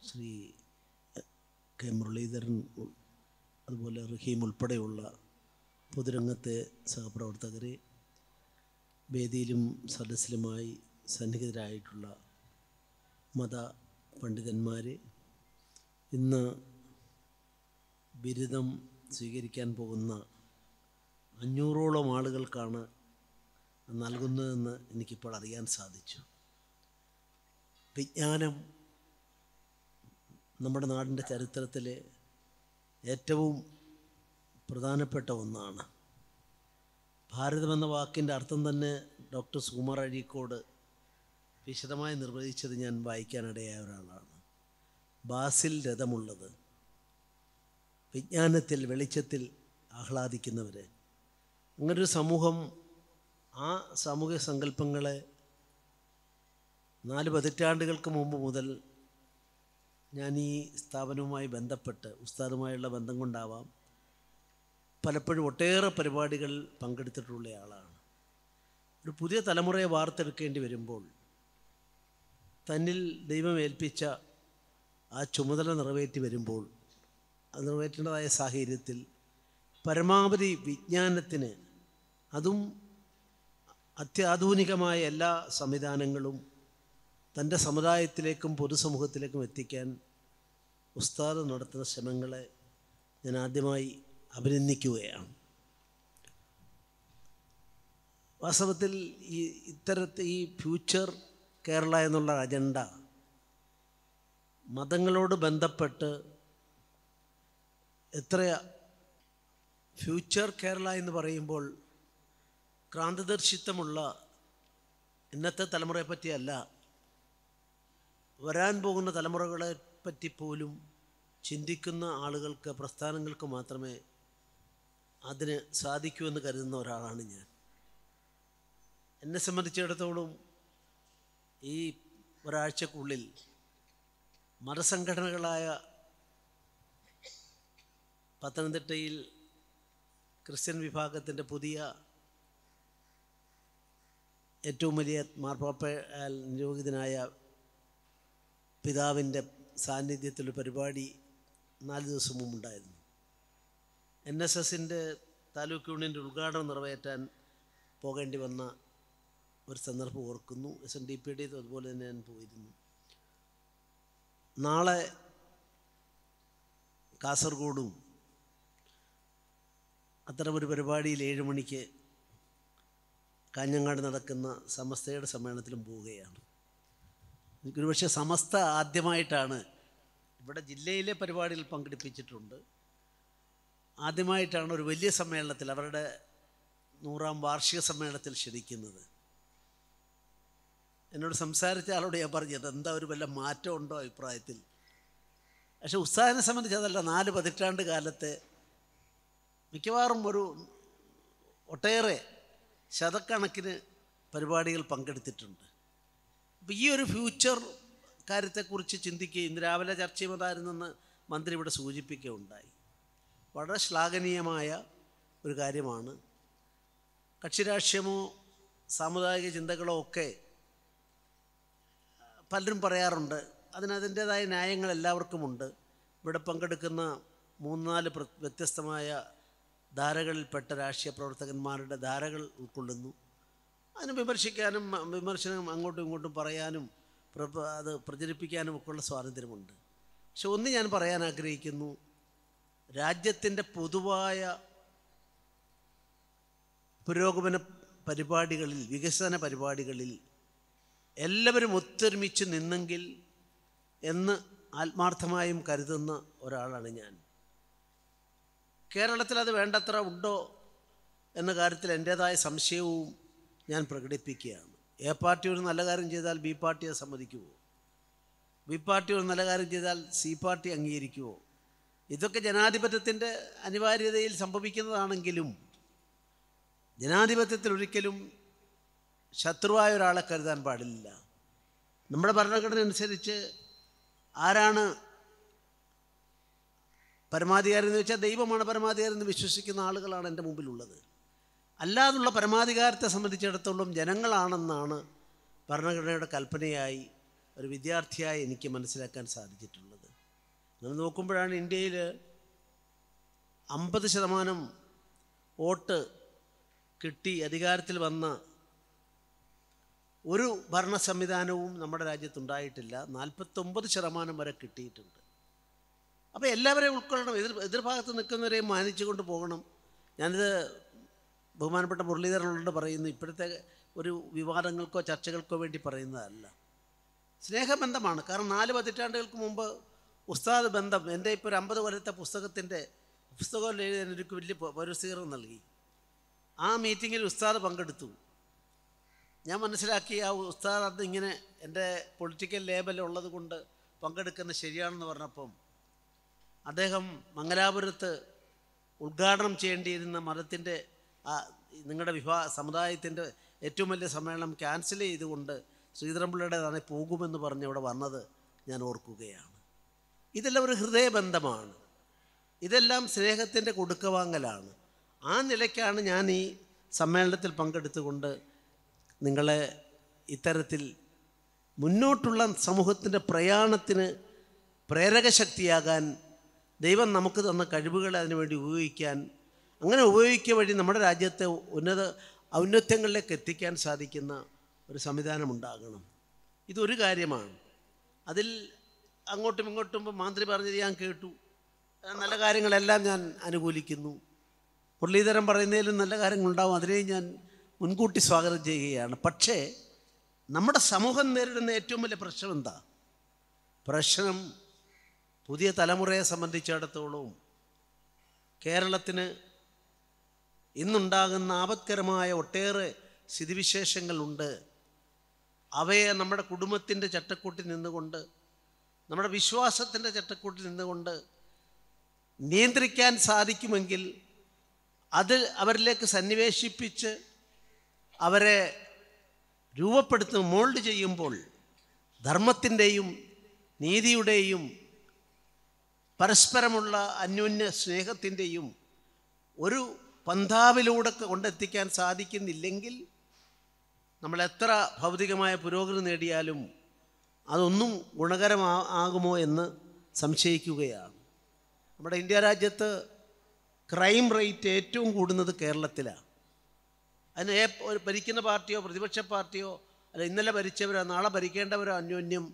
Shri K Muraleedharan, അതുപോലെ റഹീം ഉൾപ്പെടെയുള്ള പൊതുരംഗത്തെ സഹപ്രവർത്തകരെ, വേദിയിലും സദസ്സിലുമായി സന്നിഹിതരായിട്ടുള്ള മത പണ്ഡിതന്മാരെ, ഇന്ന് ബിരുദം സ്വീകരിക്കാൻ പോകുന്ന 500ഓളം ആളുകൾക്കാണ് നൽകുന്നതെന്ന് എനിക്കിപ്പോൾ അറിയാൻ സാധിച്ചു. വിജ്ഞാനം നമ്മുടെ നാടിൻ്റെ ചരിത്രത്തിലെ ഏറ്റവും പ്രധാനപ്പെട്ട ഒന്നാണ്. ഭാരതമെന്ന വാക്കിൻ്റെ അർത്ഥം തന്നെ ഡോക്ടർ സുകുമാർ അഴീക്കോട് വിശദമായി നിർവചിച്ചത് ഞാൻ വായിക്കാനിടയായ ഒരാളാണ്. ബാസിൽ രഥമുള്ളത്, വിജ്ഞാനത്തിൽ വെളിച്ചത്തിൽ ആഹ്ലാദിക്കുന്നവർ. അങ്ങനൊരു സമൂഹം, ആ സാമൂഹിക സങ്കല്പങ്ങളെ 4 പതിറ്റാണ്ടുകൾക്ക് മുമ്പ് മുതൽ ഞാൻ ഈ സ്ഥാപനവുമായി ബന്ധപ്പെട്ട്, ഉസ്താദുമായുള്ള ബന്ധം കൊണ്ടാവാം, പലപ്പോഴും ഒട്ടേറെ പരിപാടികൾ പങ്കെടുത്തിട്ടുള്ള ആളാണ്. ഒരു പുതിയ തലമുറയെ വാർത്തെടുക്കേണ്ടി വരുമ്പോൾ തന്നിൽ ദൈവം ഏൽപ്പിച്ച ആ ചുമതല നിറവേറ്റി വരുമ്പോൾ, അത് നിറവേറ്റേണ്ടതായ സാഹചര്യത്തിൽ പരമാവധി വിജ്ഞാനത്തിന്, അതും അത്യാധുനികമായ എല്ലാ സംവിധാനങ്ങളും തൻ്റെ സമുദായത്തിലേക്കും പൊതുസമൂഹത്തിലേക്കും എത്തിക്കാൻ ഉസ്താദ് നടത്തുന്ന ശ്രമങ്ങളെ ഞാൻ ആദ്യമായി അഭിനന്ദിക്കുകയാണ്. വാസ്തവത്തിൽ ഈ ഫ്യൂച്ചർ കേരള എന്നുള്ള അജണ്ട മതങ്ങളോട് ബന്ധപ്പെട്ട് ഫ്യൂച്ചർ കേരള എന്ന് പറയുമ്പോൾ ക്രാന്തദർശിത്വമുള്ള ഇന്നത്തെ തലമുറയെ പറ്റിയല്ല, വരാൻ പോകുന്ന തലമുറകളെ പറ്റി പോലും ചിന്തിക്കുന്ന ആളുകൾക്ക്, പ്രസ്ഥാനങ്ങൾക്ക് മാത്രമേ അതിന് സാധിക്കൂ എന്ന് കരുതുന്ന ഒരാളാണ് ഞാൻ. എന്നെ സംബന്ധിച്ചിടത്തോളം ഈ ഒരാഴ്ചക്കുള്ളിൽ മതസംഘടനകളായ പത്തനംതിട്ടയിൽ ക്രിസ്ത്യൻ വിഭാഗത്തിൻ്റെ പുതിയ ഏറ്റവും വലിയ മാർപ്പാപ്പയാൽ നിയോഗിതനായ പിതാവിൻ്റെ സാന്നിധ്യത്തിലൊരു പരിപാടി 4 ദിവസം മുമ്പുണ്ടായിരുന്നു. NSSൻ്റെ താലൂക്ക് യൂണിയൻ്റെ ഉദ്ഘാടനം നിറവേറ്റാൻ പോകേണ്ടി വന്ന ഒരു സന്ദർഭം ഓർക്കുന്നു. SNDPയുടെ അതുപോലെ തന്നെ ഞാൻ പോയിരുന്നു. നാളെ കാസർഗോഡും അത്തരമൊരു പരിപാടിയിൽ 7 മണിക്ക് കാഞ്ഞങ്ങാട് നടക്കുന്ന സമസ്തയുടെ സമ്മേളനത്തിലും പോവുകയാണ്. എനിക്കൊരു പക്ഷേ സമസ്ത ആദ്യമായിട്ടാണ്, ഇവിടെ ജില്ലയിലെ പരിപാടിയിൽ പങ്കെടുപ്പിച്ചിട്ടുണ്ട്, ആദ്യമായിട്ടാണ് ഒരു വലിയ സമ്മേളനത്തിൽ, അവരുടെ 100ാം വാർഷിക സമ്മേളനത്തിൽ ക്ഷണിക്കുന്നത്. എന്നോട് സംസാരിച്ച ആളോട് ഞാൻ പറഞ്ഞത് എന്താ ഒരു വല്ല മാറ്റം ഉണ്ടോ അഭിപ്രായത്തിൽ. പക്ഷെ ഉസ്താദിനെ സംബന്ധിച്ച് അതല്ല, 4 പതിറ്റാണ്ട് കാലത്തെ മിക്കവാറും ഒട്ടേറെ ശതക്കണക്കിന് പരിപാടികൾ പങ്കെടുത്തിട്ടുണ്ട്. അപ്പോൾ ഈ ഒരു ഫ്യൂച്ചർ കാര്യത്തെക്കുറിച്ച് ചിന്തിക്കുകയും, ഇന്ന് രാവിലെ ചർച്ച ചെയ്യുന്നതായിരുന്നെന്ന് മന്ത്രി ഇവിടെ സൂചിപ്പിക്കുകയുണ്ടായി. വളരെ ശ്ലാഘനീയമായ ഒരു കാര്യമാണ്. കക്ഷിരാഷ്ട്രീയമോ സാമുദായിക ചിന്തകളോ ഒക്കെ പലരും പറയാറുണ്ട്, അതിൻ്റേതായ ന്യായങ്ങൾ എല്ലാവർക്കുമുണ്ട്. ഇവിടെ പങ്കെടുക്കുന്ന 3-4 വ്യത്യസ്തമായ ധാരകളിൽപ്പെട്ട രാഷ്ട്രീയ പ്രവർത്തകന്മാരുടെ ധാരകൾ ഉൾക്കൊള്ളുന്നു. അതിന് വിമർശിക്കാനും വിമർശനം അങ്ങോട്ടും ഇങ്ങോട്ടും പറയാനും അത് പ്രചരിപ്പിക്കാനും ഒക്കെയുള്ള സ്വാതന്ത്ര്യമുണ്ട്. പക്ഷെ ഒന്ന് ഞാൻ പറയാൻ ആഗ്രഹിക്കുന്നു, രാജ്യത്തിൻ്റെ പൊതുവായ പുരോഗമന പരിപാടികളിൽ, വികസന പരിപാടികളിൽ എല്ലാവരും ഒത്തൊരുമിച്ച് നിന്നെങ്കിൽ എന്ന് ആത്മാർത്ഥമായും കരുതുന്ന ഒരാളാണ് ഞാൻ. കേരളത്തിൽ അത് വേണ്ടത്ര ഉണ്ടോ എന്ന കാര്യത്തിൽ എൻ്റേതായ സംശയവും ഞാൻ പ്രകടിപ്പിക്കുകയാണ്. എ പാർട്ടി ഒരു നല്ല കാര്യം ചെയ്താൽ ബി പാർട്ടി അത് സമ്മതിക്കുമോ? ബി പാർട്ടി ഒരു നല്ല കാര്യം ചെയ്താൽ സി പാർട്ടി അംഗീകരിക്കുമോ? ഇതൊക്കെ ജനാധിപത്യത്തിൻ്റെ അനിവാര്യതയിൽ സംഭവിക്കുന്നതാണെങ്കിലും ജനാധിപത്യത്തിൽ ഒരിക്കലും ശത്രുവായ ഒരാളെ കരുതാൻ പാടില്ല. നമ്മുടെ ഭരണഘടന അനുസരിച്ച് ആരാണ് പരമാധികാരി എന്ന് വെച്ചാൽ ദൈവമാണ് പരമാധികാരി എന്ന് വിശ്വസിക്കുന്ന ആളുകളാണ് എൻ്റെ മുമ്പിലുള്ളത്. അല്ലാതുള്ള പരമാധികാരത്തെ സംബന്ധിച്ചിടത്തോളം ജനങ്ങളാണെന്നാണ് ഭരണഘടനയുടെ കൽപ്പനയായി ഒരു വിദ്യാർത്ഥിയായി എനിക്ക് മനസ്സിലാക്കാൻ സാധിച്ചിട്ടുള്ളത്. അങ്ങനെ നോക്കുമ്പോഴാണ് ഇന്ത്യയിൽ 50% വോട്ട് കിട്ടി അധികാരത്തിൽ വന്ന ഒരു ഭരണ സംവിധാനവും നമ്മുടെ രാജ്യത്തുണ്ടായിട്ടില്ല. 49% വരെ കിട്ടിയിട്ടുണ്ട്. അപ്പോൾ എല്ലാവരെയും ഉൾക്കൊള്ളണം, എതിർഭാഗത്ത് നിൽക്കുന്നവരെയും മാനിച്ചുകൊണ്ട് പോകണം. ഞാനിത് ബഹുമാനപ്പെട്ട മുരളീധരനോട് പറയുന്നു, ഇപ്പോഴത്തെ ഒരു വിവാദങ്ങൾക്കോ ചർച്ചകൾക്കോ വേണ്ടി പറയുന്നതല്ല. സ്നേഹബന്ധമാണ്. കാരണം 4 പതിറ്റാണ്ടുകൾക്ക് മുമ്പ് ഉസ്താദ് ബന്ധം, എൻ്റെ ഇപ്പോൾ ഒരു 50 കൊല്ലത്തെ പുസ്തകം എഴുതാൻ എനിക്ക് വലിയ പരസ്യീകരണം നൽകി. ആ മീറ്റിങ്ങിൽ ഉസ്താദ് പങ്കെടുത്തു. ഞാൻ മനസ്സിലാക്കി ആ ഉസ്താദ് അത് ഇങ്ങനെ എൻ്റെ പൊളിറ്റിക്കൽ ലേബൽ ഉള്ളത് കൊണ്ട് പങ്കെടുക്കുന്നത് ശരിയാണെന്ന് പറഞ്ഞപ്പം അദ്ദേഹം മംഗലാപുരത്ത് ഉദ്ഘാടനം ചെയ്യേണ്ടിയിരുന്ന മതത്തിൻ്റെ നിങ്ങളുടെ സമുദായത്തിൻ്റെ ഏറ്റവും വലിയ സമ്മേളനം ക്യാൻസൽ ചെയ്തുകൊണ്ട് ശ്രീധരൻപിള്ളയുടേതാണ് പോകുമെന്ന് പറഞ്ഞ് ഇവിടെ വന്നത് ഞാൻ ഓർക്കുകയാണ്. ഇതെല്ലാം ഒരു ഹൃദയബന്ധമാണ്. ഇതെല്ലാം സ്നേഹത്തിൻ്റെ കൊടുക്കവാങ്ങലാണ്. ആ നിലയ്ക്കാണ് ഞാൻ ഈ സമ്മേളനത്തിൽ പങ്കെടുത്തുകൊണ്ട് നിങ്ങളെ ഇത്തരത്തിൽ മുന്നോട്ടുള്ള സമൂഹത്തിൻ്റെ പ്രയാണത്തിന് പ്രേരകശക്തിയാകാൻ ദൈവം നമുക്ക് തന്ന കഴിവുകളെ അതിനുവേണ്ടി ഉപയോഗിക്കാൻ, അങ്ങനെ ഉപയോഗിക്കുക വഴി നമ്മുടെ രാജ്യത്തെ ഔന്നത്യങ്ങളിലേക്ക് എത്തിക്കാൻ സാധിക്കുന്ന ഒരു സംവിധാനമുണ്ടാകണം. ഇതൊരു കാര്യമാണ്. അതിൽ അങ്ങോട്ടും ഇങ്ങോട്ടും മന്ത്രി പറഞ്ഞത് ഞാൻ കേട്ടു, നല്ല കാര്യങ്ങളെല്ലാം ഞാൻ അനുകൂലിക്കുന്നു. മുരളീധരൻ പറയുന്നതിലും നല്ല കാര്യങ്ങളുണ്ടാവും, അതിനെയും ഞാൻ മുൻകൂട്ടി സ്വാഗതം ചെയ്യുകയാണ്. പക്ഷേ നമ്മുടെ സമൂഹം നേരിടുന്ന ഏറ്റവും വലിയ പ്രശ്നം എന്താ? പ്രശ്നം പുതിയ തലമുറയെ സംബന്ധിച്ചിടത്തോളം കേരളത്തിന് ഇന്നുണ്ടാകുന്ന ആപത്കരമായ ഒട്ടേറെ സ്ഥിതിവിശേഷങ്ങളുണ്ട്. അവയെ നമ്മുടെ കുടുംബത്തിൻ്റെ ചട്ടക്കൂട്ടിൽ നിന്നുകൊണ്ട്, നമ്മുടെ വിശ്വാസത്തിൻ്റെ ചട്ടക്കൂട്ടിൽ നിന്നുകൊണ്ട് നിയന്ത്രിക്കാൻ സാധിക്കുമെങ്കിൽ അത് അവരിലേക്ക് സന്നിവേശിപ്പിച്ച് അവരെ മോൾഡ് ചെയ്യുമ്പോൾ ധർമ്മത്തിൻ്റെയും നീതിയുടെയും പരസ്പരമുള്ള അന്യോന്യ സ്നേഹത്തിൻ്റെയും ഒരു പന്ഥാവിലൂടെ കൊണ്ടെത്തിക്കാൻ സാധിക്കുന്നില്ലെങ്കിൽ നമ്മൾ എത്ര ഭൗതികമായ പുരോഗതി നേടിയാലും അതൊന്നും ഗുണകരമാകുമോ എന്ന് സംശയിക്കുകയാണ്. നമ്മുടെ ഇന്ത്യ രാജ്യത്ത് ക്രൈം റേറ്റ് ഏറ്റവും കൂടുന്നത് കേരളത്തിലാണ്. അതിന് ഒരു ഭരിക്കുന്ന പാർട്ടിയോ പ്രതിപക്ഷ പാർട്ടിയോ അല്ല ഇന്നലെ ഭരിച്ചവരോ നാളെ ഭരിക്കേണ്ടവരോ അന്യോന്യം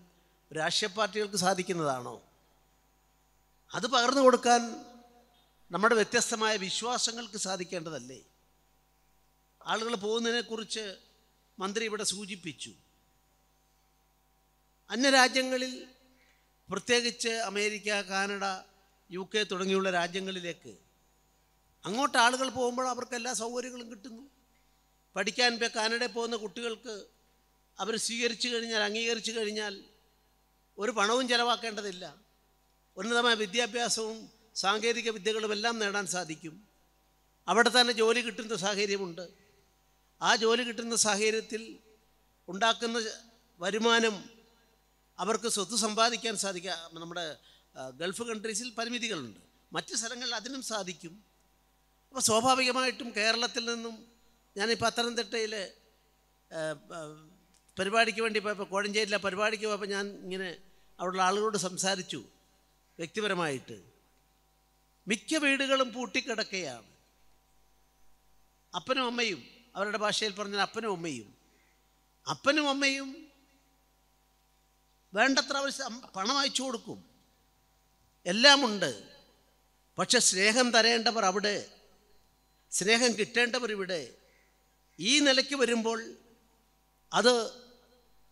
രാഷ്ട്രീയ പാർട്ടികൾക്ക് സാധിക്കുന്നതാണോ? അത് പകർന്നു കൊടുക്കാൻ നമ്മുടെ വ്യത്യസ്തമായ വിശ്വാസങ്ങൾക്ക് സാധിക്കേണ്ടതല്ലേ? ആളുകൾ പോകുന്നതിനെക്കുറിച്ച് മന്ത്രി ഇവിടെ സൂചിപ്പിച്ചു. അന്യരാജ്യങ്ങളിൽ, പ്രത്യേകിച്ച് അമേരിക്ക, കാനഡ, UK തുടങ്ങിയുള്ള രാജ്യങ്ങളിലേക്ക് അങ്ങോട്ട് ആളുകൾ പോകുമ്പോൾ അവർക്ക് എല്ലാ സൗകര്യങ്ങളും കിട്ടുന്നു. പഠിക്കാൻ ഇപ്പോൾ കാനഡയിൽ പോകുന്ന കുട്ടികൾക്ക് അവർ സ്വീകരിച്ചു കഴിഞ്ഞാൽ, അംഗീകരിച്ചു കഴിഞ്ഞാൽ ഒരു പണവും ചിലവാക്കേണ്ടതില്ല. ഉന്നതമായ വിദ്യാഭ്യാസവും സാങ്കേതിക വിദ്യകളും എല്ലാം നേടാൻ സാധിക്കും. അവിടെ തന്നെ ജോലി കിട്ടുന്ന സാഹചര്യമുണ്ട്. ആ ജോലി കിട്ടുന്ന സാഹചര്യത്തിൽ ഉണ്ടാക്കുന്ന വരുമാനം അവർക്ക് സ്വത്ത് സമ്പാദിക്കാൻ സാധിക്കുക. നമ്മുടെ ഗൾഫ് കൺട്രീസിൽ പരിമിതികളുണ്ട്, മറ്റ് സ്ഥലങ്ങളിൽ അതിനും സാധിക്കും. അപ്പോൾ സ്വാഭാവികമായിട്ടും കേരളത്തിൽ നിന്നും ഞാൻ പത്തനംതിട്ടയിൽ പരിപാടിക്ക് വേണ്ടി പോയപ്പോൾ, കോഴഞ്ചേരിയിലെ പരിപാടിക്ക് പോയപ്പോൾ ഞാൻ ഇങ്ങനെ അവിടെയുള്ള ആളുകളോട് സംസാരിച്ചു വ്യക്തിപരമായിട്ട്. മിക്ക വീടുകളും പൂട്ടിക്കിടക്കുകയാണ്. അപ്പനും അമ്മയും, അവരുടെ ഭാഷയിൽ പറഞ്ഞാൽ അപ്പനും അമ്മയും വേണ്ടത്ര അവർ പണം അയച്ചു കൊടുക്കും, എല്ലാമുണ്ട്. പക്ഷെ സ്നേഹം തരേണ്ടവർ അവിടെ, സ്നേഹം കിട്ടേണ്ടവർ ഇവിടെ. ഈ നിലയ്ക്ക് വരുമ്പോൾ അത്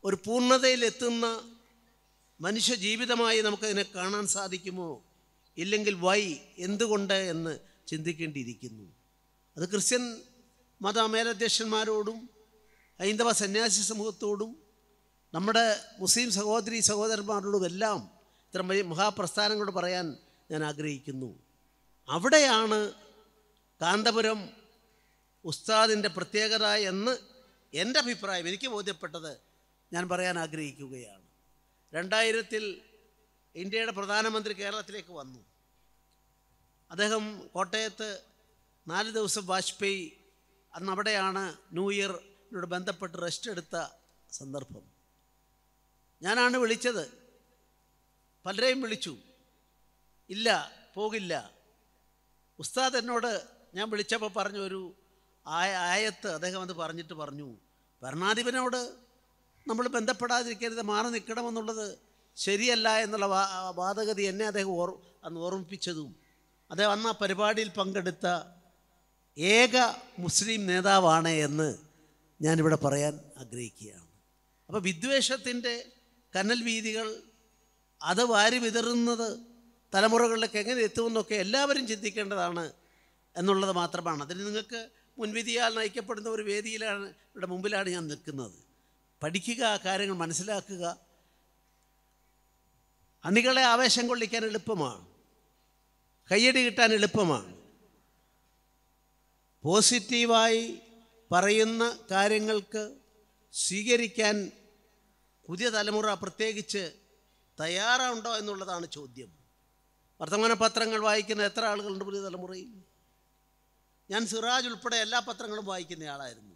ഒരു പൂർണ്ണതയിലെത്തുന്ന മനുഷ്യ ജീവിതമായി നമുക്കതിനെ കാണാൻ സാധിക്കുമോ? ഇല്ലെങ്കിൽ എന്തുകൊണ്ട് എന്ന് ചിന്തിക്കേണ്ടിയിരിക്കുന്നു. അത് ക്രിസ്ത്യൻ മത മേലധ്യക്ഷന്മാരോടും ഹൈന്ദവ സന്യാസി സമൂഹത്തോടും നമ്മുടെ മുസ്ലിം സഹോദരി സഹോദരന്മാരോടുമെല്ലാം ഇത്തരം വലിയ മഹാപ്രസ്ഥാനങ്ങളോട് പറയാൻ ഞാൻ ആഗ്രഹിക്കുന്നു. അവിടെയാണ് കാന്തപുരം ഉസ്താദിൻ്റെ പ്രത്യേകത എന്ന് എൻ്റെ അഭിപ്രായം, എനിക്ക് ബോധ്യപ്പെട്ടത് ഞാൻ പറയാൻ ആഗ്രഹിക്കുകയാണ്. 2000 ഇന്ത്യയുടെ പ്രധാനമന്ത്രി കേരളത്തിലേക്ക് വന്നു. അദ്ദേഹം കോട്ടയത്ത് 4 ദിവസം വാജ്പേയി, അന്ന് അവിടെയാണ് ന്യൂ ഇയറിനോട് ബന്ധപ്പെട്ട് റെസ്റ്റ് എടുത്ത സന്ദർഭം. ഞാനാണ് വിളിച്ചത്, പലരെയും വിളിച്ചു. ഇല്ല, പോകില്ല. ഉസ്താദ് എന്നോട് ഞാൻ വിളിച്ചപ്പോൾ പറഞ്ഞു, ഒരു ആയത്ത് അദ്ദേഹം അത് പറഞ്ഞിട്ട് പറഞ്ഞു, ഭരണാധിപനോട് നമ്മൾ ബന്ധപ്പെടാതിരിക്കരുത്, മാറി നിൽക്കണമെന്നുള്ളത് ശരിയല്ല എന്നുള്ള വാദഗതി എന്നെ അദ്ദേഹം അന്ന് ഓർമ്മിപ്പിച്ചതും അദ്ദേഹം അന്ന് ആ പരിപാടിയിൽ പങ്കെടുത്ത ഏക മുസ്ലിം നേതാവാണ് എന്ന് ഞാനിവിടെ പറയാൻ ആഗ്രഹിക്കുകയാണ്. അപ്പോൾ വിദ്വേഷത്തിൻ്റെ കനൽ വീതികൾ അത് വാരി വിതറുന്നത് തലമുറകളിലേക്ക് എങ്ങനെ എത്തുമെന്നൊക്കെ എല്ലാവരും ചിന്തിക്കേണ്ടതാണ് എന്നുള്ളത് മാത്രമാണ്. അതിന് നിങ്ങൾക്ക് മുൻവിധിയാൽ നയിക്കപ്പെടുന്ന ഒരു വേദിയിലാണ്, ഇവിടെ മുമ്പിലാണ് ഞാൻ നിൽക്കുന്നത്. പഠിക്കുക, കാര്യങ്ങൾ മനസ്സിലാക്കുക. അണികളെ ആവേശം കൊള്ളിക്കാൻ എളുപ്പമാണ്, കയ്യടി കിട്ടാൻ എളുപ്പമാണ്. പോസിറ്റീവായി പറയുന്ന കാര്യങ്ങൾക്ക് സ്വീകരിക്കാൻ പുതിയ തലമുറ പ്രത്യേകിച്ച് തയ്യാറുണ്ടോ എന്നുള്ളതാണ് ചോദ്യം. വർത്തമാന പത്രങ്ങൾ വായിക്കുന്ന എത്ര ആളുകളുണ്ട് പുതിയ തലമുറയിൽ? ഞാൻ സിറാജ് ഉൾപ്പെടെ എല്ലാ പത്രങ്ങളും വായിക്കുന്ന ആളായിരുന്നു.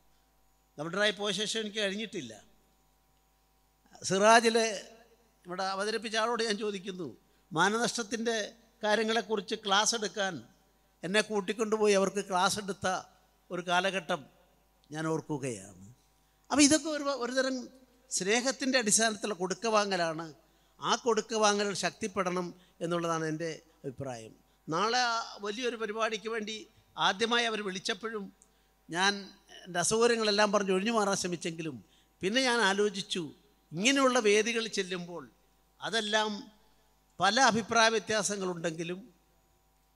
ഗവർണറായി പോയ ശേഷം എനിക്ക് കഴിഞ്ഞിട്ടില്ല. സിറാജിൽ ഇവിടെ അവതരിപ്പിച്ച ആളോട് ഞാൻ ചോദിക്കുന്നു, മാനനഷ്ടത്തിൻ്റെ കാര്യങ്ങളെക്കുറിച്ച് ക്ലാസ് എടുക്കാൻ എന്നെ കൂട്ടിക്കൊണ്ടുപോയി അവർക്ക് ക്ലാസ് എടുത്ത ഒരു കാലഘട്ടം ഞാൻ ഓർക്കുകയാണ്. അപ്പോൾ ഇതൊക്കെ ഒരുതരം സ്നേഹത്തിൻ്റെ അടിസ്ഥാനത്തിലുള്ള കൊടുക്ക വാങ്ങലാണ്. ആ കൊടുക്ക വാങ്ങൽ ശക്തിപ്പെടണം എന്നുള്ളതാണ് എൻ്റെ അഭിപ്രായം. നാളെ വലിയൊരു പരിപാടിക്ക് വേണ്ടി ആദ്യമായി അവർ വിളിച്ചപ്പോഴും ഞാൻ എൻ്റെ അസൗകര്യങ്ങളെല്ലാം പറഞ്ഞ് ഒഴിഞ്ഞു മാറാൻ ശ്രമിച്ചെങ്കിലും പിന്നെ ഞാൻ ആലോചിച്ചു, ഇങ്ങനെയുള്ള വേദികളിൽ ചെല്ലുമ്പോൾ അതെല്ലാം പല അഭിപ്രായ വ്യത്യാസങ്ങളുണ്ടെങ്കിലും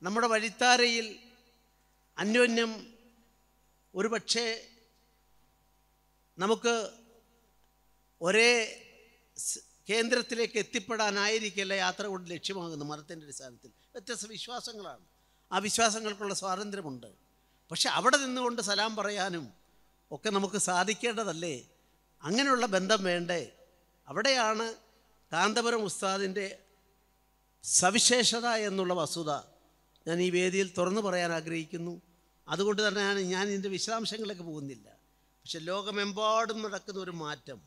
നമ്മുടെ വഴിത്താരയിൽ അന്യോന്യം ഒരു പക്ഷേ നമുക്ക് ഒരേ കേന്ദ്രത്തിലേക്ക് എത്തിപ്പെടാനായിരിക്കില്ല യാത്ര കൊണ്ട് ലക്ഷ്യമാകുന്നു. മതത്തിൻ്റെ അടിസ്ഥാനത്തിൽ വ്യത്യസ്ത വിശ്വാസങ്ങളാണ്, ആ വിശ്വാസങ്ങൾക്കുള്ള സ്വാതന്ത്ര്യമുണ്ട്. പക്ഷെ അവിടെ നിന്നുകൊണ്ട് സലാം പറയാനും ഒക്കെ നമുക്ക് സാധിക്കേണ്ടതല്ലേ? അങ്ങനെയുള്ള ബന്ധം വേണ്ടേ? അവിടെയാണ് കാന്തപുരം ഉസ്താദിൻ്റെ സവിശേഷത എന്നുള്ള വസ്തുത ഞാൻ ഈ വേദിയിൽ തുറന്നു പറയാൻ ആഗ്രഹിക്കുന്നു. അതുകൊണ്ട് തന്നെയാണ് ഞാൻ ഇതിൻ്റെ വിശദാംശങ്ങളിലേക്ക് പോകുന്നില്ല. പക്ഷെ ലോകമെമ്പാടും നടക്കുന്ന ഒരു മാറ്റം,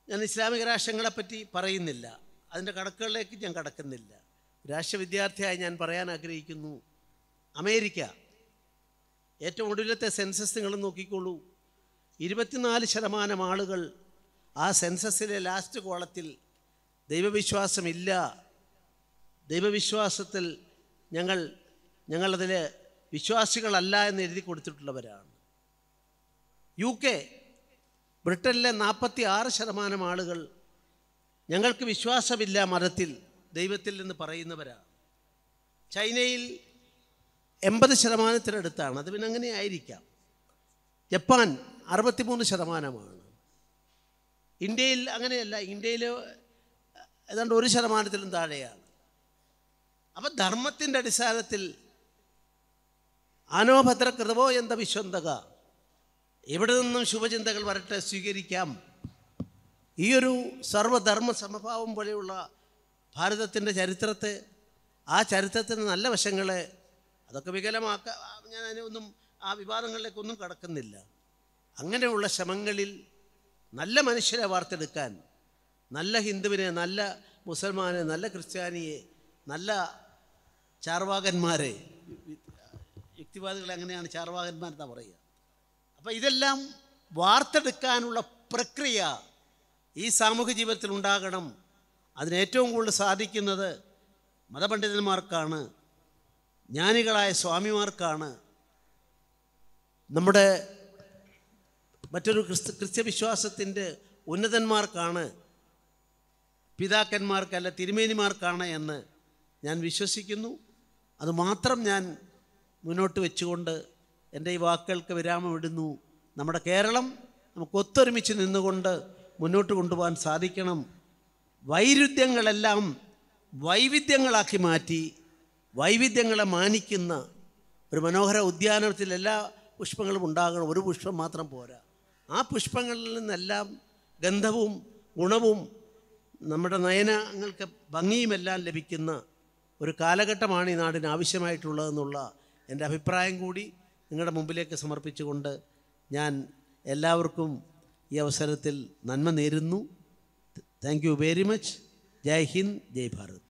ഞാൻ ഇസ്ലാമിക രാഷ്ട്രങ്ങളെപ്പറ്റി പറയുന്നില്ല, അതിൻ്റെ കണക്കുകളിലേക്ക് ഞാൻ കടക്കുന്നില്ല. രാഷ്ട്രീയ വിദ്യാർത്ഥിയായി ഞാൻ പറയാൻ ആഗ്രഹിക്കുന്നു, അമേരിക്ക ഏറ്റവും ഒടുവിലത്തെ സെൻസസ് നിങ്ങൾ നോക്കിക്കോളൂ. 24% ആളുകൾ ആ സെൻസസിലെ ലാസ്റ്റ് കോളത്തിൽ ദൈവവിശ്വാസമില്ല, ദൈവവിശ്വാസത്തിൽ ഞങ്ങളതിൽ വിശ്വാസികളല്ല എന്ന് എഴുതി കൊടുത്തിട്ടുള്ളവരാണ്. UK ബ്രിട്ടനിലെ 46% ആളുകൾ ഞങ്ങൾക്ക് വിശ്വാസമില്ല മതത്തിൽ, ദൈവത്തിൽ എന്ന് പറയുന്നവരാണ്. ചൈനയിൽ 80%-ത്തിനടുത്താണ്. അത് പിന്നെ അങ്ങനെ ആയിരിക്കാം. ജപ്പാൻ 63%. ഇന്ത്യയിൽ അങ്ങനെയല്ല, ഇന്ത്യയിൽ ഏതാണ്ട് 1%-ത്തിലും താഴെയാണ്. അപ്പം ധർമ്മത്തിൻ്റെ അടിസ്ഥാനത്തിൽ ആനോഭദ്ര കൃതവോ എന്ത വിശ്വന്തക, എവിടെ നിന്നും ശുഭചിന്തകൾ വരട്ടെ, സ്വീകരിക്കാം. ഈയൊരു സർവധർമ്മ സമഭാവം പോലെയുള്ള ഭാരതത്തിൻ്റെ ചരിത്രത്തെ, ആ ചരിത്രത്തിൻ്റെ നല്ല വശങ്ങളെ അതൊക്കെ വികലമാക്കാൻ ഞാൻ അതിനൊന്നും ആ വിവാദങ്ങളിലേക്കൊന്നും കടക്കുന്നില്ല. അങ്ങനെയുള്ള ശ്രമങ്ങളിൽ നല്ല മനുഷ്യരെ വാർത്തെടുക്കാൻ, നല്ല ഹിന്ദുവിനെ, നല്ല മുസൽമാനെ, നല്ല ക്രിസ്ത്യാനിയെ, നല്ല ചാർവാകന്മാരെ, യുക്തിവാദികളെ അങ്ങനെയാണ് ചാർവാകന്മാരെന്നാണ് പറയുക. അപ്പോൾ ഇതെല്ലാം വാർത്തെടുക്കാനുള്ള പ്രക്രിയ ഈ സാമൂഹ്യ ജീവിതത്തിൽ ഉണ്ടാകണം. അതിനേറ്റവും കൂടുതൽ സാധിക്കുന്നത് മതപണ്ഡിതന്മാർക്കാണ്, ജ്ഞാനികളായ സ്വാമിമാർക്കാണ്, നമ്മുടെ മറ്റൊരു ക്രിസ്ത്യവിശ്വാസത്തിൻ്റെ ഉന്നതന്മാർക്കാണ്, പിതാക്കന്മാർക്കല്ല തിരുമേനിമാർക്കാണ് എന്ന് ഞാൻ വിശ്വസിക്കുന്നു. അതുമാത്രം ഞാൻ മുന്നോട്ട് വെച്ചുകൊണ്ട് എൻ്റെ ഈ വാക്കുകൾക്ക് വിരാമമിടുന്നു. നമ്മുടെ കേരളം നമുക്ക് ഒത്തൊരുമിച്ച് നിന്നുകൊണ്ട് മുന്നോട്ട് കൊണ്ടുപോകാൻ സാധിക്കണം. വൈരുദ്ധ്യങ്ങളെല്ലാം വൈവിധ്യങ്ങളാക്കി മാറ്റി വൈവിധ്യങ്ങളെ മാനിക്കുന്ന ഒരു മനോഹര ഉദ്യാനത്തിൽ എല്ലാ പുഷ്പങ്ങളും ഉണ്ടാകണം. ഒരു പുഷ്പം മാത്രം പോരാ. ആ പുഷ്പങ്ങളിൽ നിന്നെല്ലാം ഗന്ധവും ഗുണവും നമ്മുടെ നയനങ്ങൾക്ക് ഭംഗിയുമെല്ലാം ലഭിക്കുന്ന ഒരു കാലഘട്ടമാണ് ഈ നാടിന് ആവശ്യമായിട്ടുള്ളതെന്നുള്ള എൻ്റെ അഭിപ്രായം കൂടി നിങ്ങളുടെ മുമ്പിലേക്ക് സമർപ്പിച്ചുകൊണ്ട് ഞാൻ എല്ലാവർക്കും ഈ അവസരത്തിൽ നന്മ നേരുന്നു. Thank you very much. Jai Hind, Jai Bharat.